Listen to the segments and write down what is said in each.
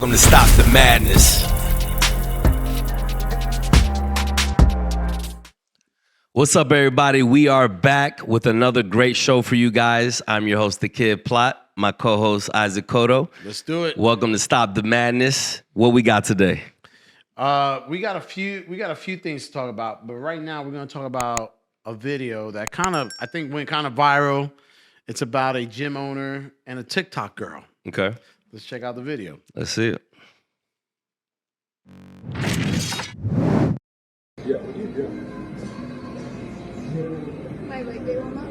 Welcome to Stop the Madness. What's up, everybody? We are back with another great show for you guys. I'm your host, The Kid Plot. My co-host, Isaac Cotto. Let's do it. Welcome to Stop the Madness. What we got today? We got a few things to talk about, but right now we're going to talk about a video that I think went kind of viral. It's about a gym owner and a TikTok girl. Okay. Let's check out the video. Let's see it. My birthday warm up?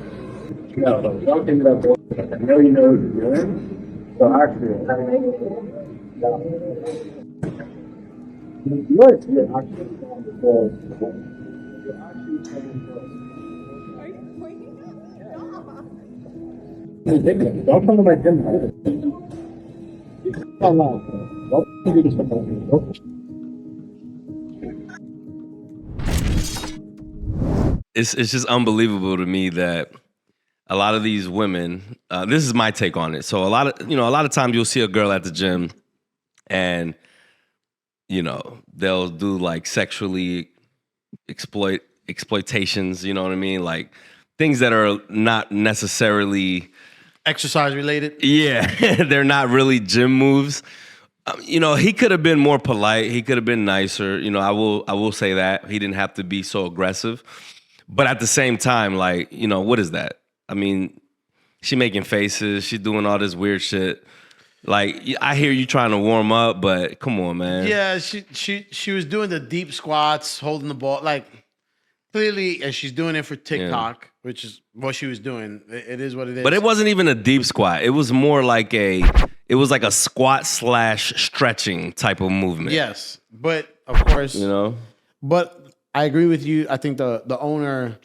No, don't think about that. I know you know what you're doing. So actually, you're actually don't come to my gym. Don't do this for me. It's just unbelievable to me that a lot of these women, this is my take on it. So a lot of times you'll see a girl at the gym and, they'll do like sexually exploitations, you know what I mean? Like things that are not necessarily Exercise related? Yeah, they're not really gym moves. He could have been more polite. He could have been nicer. I will say that. He didn't have to be so aggressive. But at the same time, like, what is that? I mean, she making faces. She's doing all this weird shit. Like, I hear you trying to warm up, but come on, man. Yeah, she was doing the deep squats, holding the ball. Like, clearly, and she's doing it for TikTok, which is what she was doing. It is what it is. But it wasn't even a deep squat. It was more like a squat / stretching type of movement. Yes, but of course, But I agree with you. I think the owner,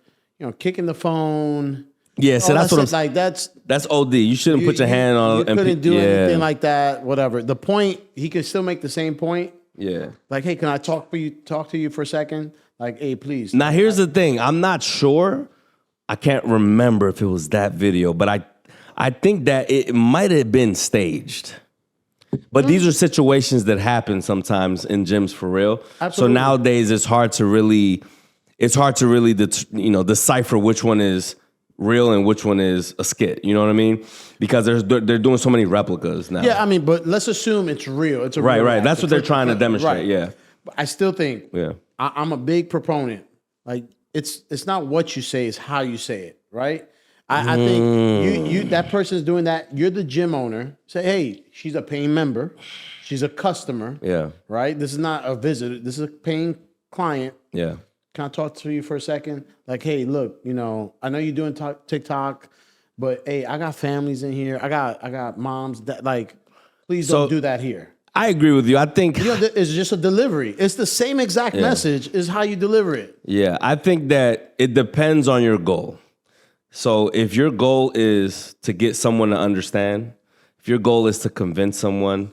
kicking the phone. Yeah, so that's what I'm saying. Like that's OD. You shouldn't put your hand on. You couldn't do anything like that. Whatever. The point, he could still make the same point. Yeah. Like, hey, can I talk to you for a second? Like, hey, please. Now, here's the thing. I'm not sure. I can't remember if it was that video, but I think that it might have been staged. But these are situations that happen sometimes in gyms for real. Absolutely. So nowadays it's hard to really decipher which one is real and which one is a skit. You know what I mean? Because they're doing so many replicas now. Yeah, I mean, but let's assume it's real. It's a right. real That's what they're trying to demonstrate. Right. Yeah. But I still think I'm a big proponent. Like it's not what you say, it's how you say it, right? I think you that person's doing that. You're the gym owner. Say, hey, she's a paying member. She's a customer. Yeah. Right? This is not a visitor. This is a paying client. Yeah. Can I talk to you for a second? Like, hey, look, I know you're doing TikTok, but hey, I got families in here. I got moms that please don't do that here. I agree with you. I think it's just a delivery. It's the same exact message is how you deliver it. Yeah, I think that it depends on your goal. So if your goal is to get someone to understand, if your goal is to convince someone,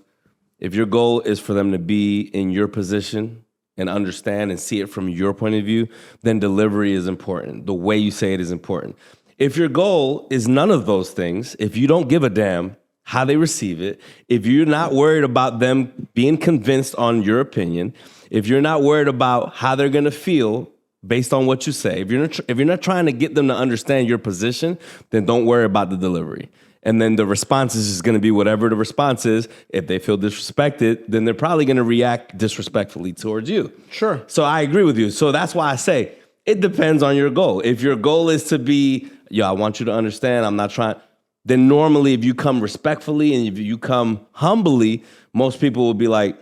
if your goal is for them to be in your position and understand and see it from your point of view, then delivery is important. The way you say it is important. If your goal is none of those things, if you don't give a damn how they receive it, if you're not worried about them being convinced on your opinion, if you're not worried about how they're going to feel based on what you say, if you're not trying to get them to understand your position, then don't worry about the delivery. And then the response is just going to be whatever the response is. If they feel disrespected, then they're probably going to react disrespectfully towards you. Sure. So I agree with you. So that's why I say it depends on your goal. If your goal is to be, I want you to understand, I'm not trying, then normally if you come respectfully and if you come humbly, most people will be like,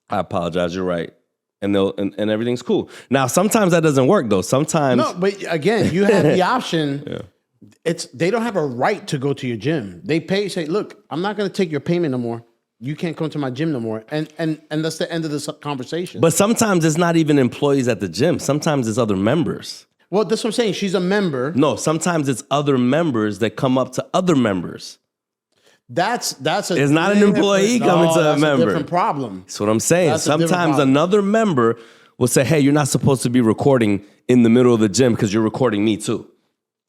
I apologize, you're right. And and everything's cool. Now, sometimes that doesn't work though. Sometimes. No, but again, you have the option. They don't have a right to go to your gym. They pay, say, look, I'm not going to take your payment no more. You can't come to my gym no more. And that's the end of this conversation. But sometimes it's not even employees at the gym. Sometimes it's other members. Well, that's what I'm saying. She's a member. No, sometimes it's other members that come up to other members. That's it's not an employee coming to a member. That's a different problem. That's what I'm saying. That's Sometimes another member will say, hey, you're not supposed to be recording in the middle of the gym because you're recording me too.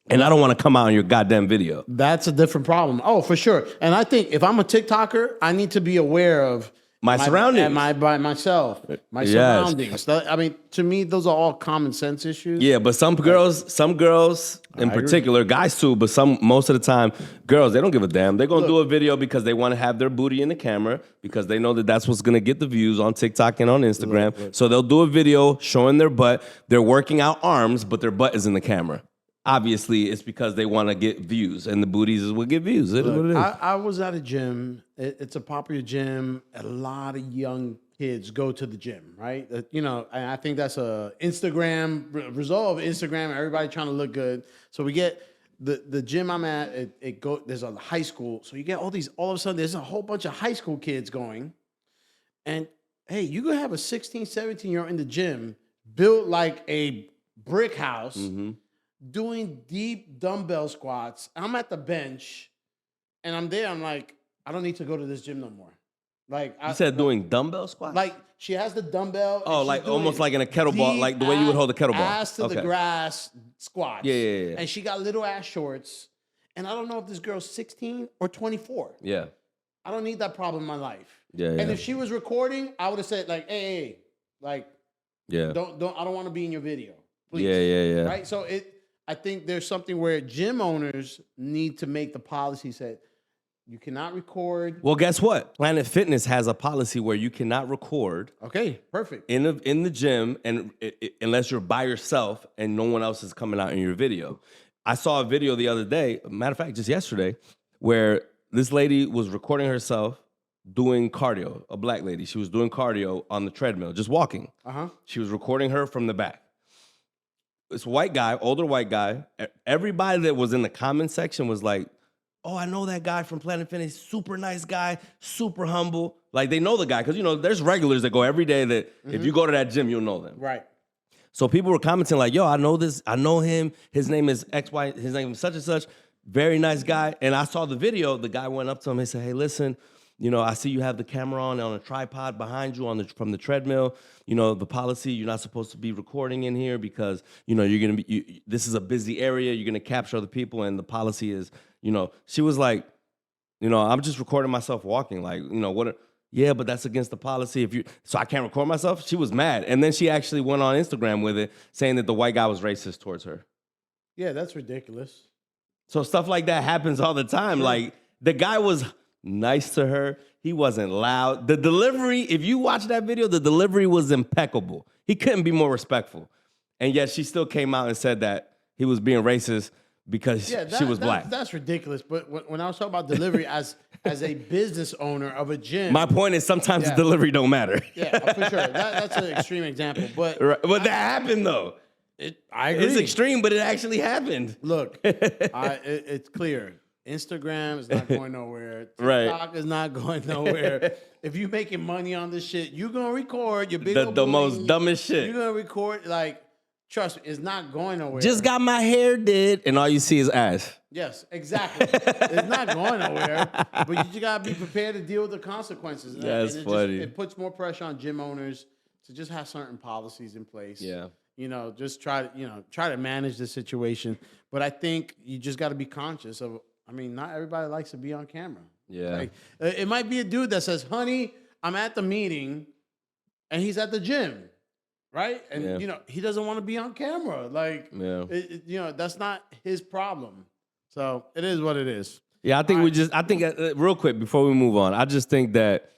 And I don't want to come out on your goddamn video. That's a different problem. Oh, for sure. And I think if I'm a TikToker, I need to be aware of, My surroundings. By myself, my Yes. surroundings. I mean, to me, those are all common sense issues. Yeah, but some girls in particular, guys too, but most of the time, girls, they don't give a damn. They're gonna do a video because they want to have their booty in the camera because they know that that's what's gonna get the views on TikTok and on Instagram. So they'll do a video showing their butt. They're working out arms, but their butt is in the camera. Obviously, it's because they want to get views, and the booties is what get views. It is what it is. I was at a gym. It's a popular gym. A lot of young kids go to the gym, right? You know, and I think that's a result of Instagram. Everybody trying to look good. So we get the gym I'm at. There's a high school, so you get all of a sudden there's a whole bunch of high school kids going, and hey, you gonna have a 16, 17-year-old in the gym built like a brick house. Mm-hmm. Doing deep dumbbell squats. I'm at the bench, and I'm there. I'm like, I don't need to go to this gym no more. Like you said, doing dumbbell squats. Like she has the dumbbell. Oh, like almost like in a kettlebell, like the way you would hold a kettlebell. Ass to the grass squats. Yeah. And she got little ass shorts. And I don't know if this girl's 16 or 24. Yeah. I don't need that problem in my life. Yeah. And if she was recording, I would have said like, hey, like, yeah, I don't want to be in your video. Please. Yeah. Right. So I think there's something where gym owners need to make the policy say you cannot record. Well, guess what? Planet Fitness has a policy where you cannot record. Okay, perfect. In the gym, and unless you're by yourself and no one else is coming out in your video. I saw a video the other day, matter of fact, just yesterday, where this lady was recording herself doing cardio. A black lady. She was doing cardio on the treadmill, just walking. She was recording her from the back. This white guy, older white guy, everybody that was in the comment section was like, oh, I know that guy from Planet Fitness, super nice guy, super humble. Like they know the guy, because you know, there's regulars that go every day that if you go to that gym, you'll know them. Right. So people were commenting like, yo, I know this, I know him, his name is XY, his name is such and such, very nice guy. And I saw the video, the guy went up to him and said, hey, listen, you know, I see you have the camera on a tripod behind you from the treadmill. You know, the policy, you're not supposed to be recording in here because, you know, you're going to be, this is a busy area. You're going to capture other people. And the policy is, you know, she was like, you know, I'm just recording myself walking. Like, you know, yeah, but that's against the policy. So I can't record myself. She was mad. And then she actually went on Instagram with it saying that the white guy was racist towards her. Yeah, that's ridiculous. So stuff like that happens all the time. Sure. Like the guy was nice to her. He wasn't loud. The delivery, if you watch that video, the delivery was impeccable. He couldn't be more respectful. And yet she still came out and said that he was being racist because she was black. That's ridiculous. But when I was talking about delivery as a business owner of a gym. My point is sometimes the delivery don't matter. Yeah, for sure. That's an extreme example. But that happened though. I agree. It's extreme, but it actually happened. Look, it's clear. Instagram is not going nowhere. TikTok is not going nowhere. If you're making money on this shit, you're going to record your big the most dumbest shit. You're going to record, like, trust me, it's not going nowhere. Just got my hair did, and all you see is ass. Yes, exactly. It's not going nowhere, but you just got to be prepared to deal with the consequences. That's funny. It puts more pressure on gym owners to just have certain policies in place. Yeah. You know, just try to manage the situation. But I think you just got to be conscious of, I mean, not everybody likes to be on camera. Yeah. Like, it might be a dude that says, honey, I'm at the meeting, and he's at the gym, right? And, you know, he doesn't want to be on camera. Like, you know, that's not his problem. So it is what it is. Yeah, I think real quick before we move on, I just think that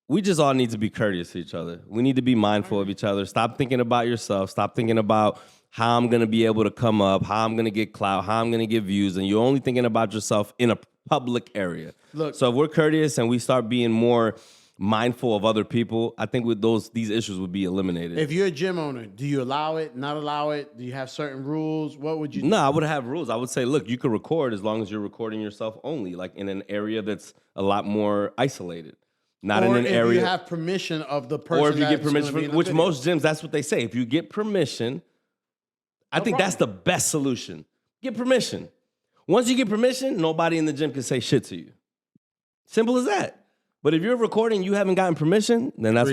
we just all need to be courteous to each other. We need to be mindful of each other. Stop thinking about yourself. Stop thinking about how I'm going to be able to come up, how I'm going to get clout, how I'm going to get views, and you're only thinking about yourself in a public area. Look, so if we're courteous and we start being more mindful of other people, I think with these issues would be eliminated. If you're a gym owner, do you allow it, not allow it? Do you have certain rules? What would you do? No, I would have rules. I would say, look, you can record as long as you're recording yourself only, like in an area that's a lot more isolated. Not or in an if area. You have permission of the person. Or if you get permission, which most gyms, that's what they say. If you get permission, I think that's the best solution. Get permission. Once you get permission, nobody in the gym can say shit to you. Simple as that. But if you're recording, you haven't gotten permission, then that's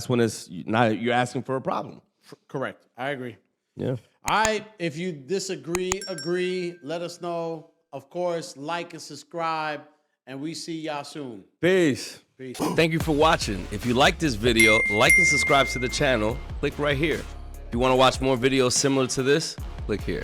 when it's not, you're asking for a problem. Correct. I agree. Yeah. If you disagree, agree, let us know. Of course, like and subscribe, and we see y'all soon. Peace. Peace. Thank you for watching. If you like this video, like and subscribe to the channel. Click right here. If you want to watch more videos similar to this, click here.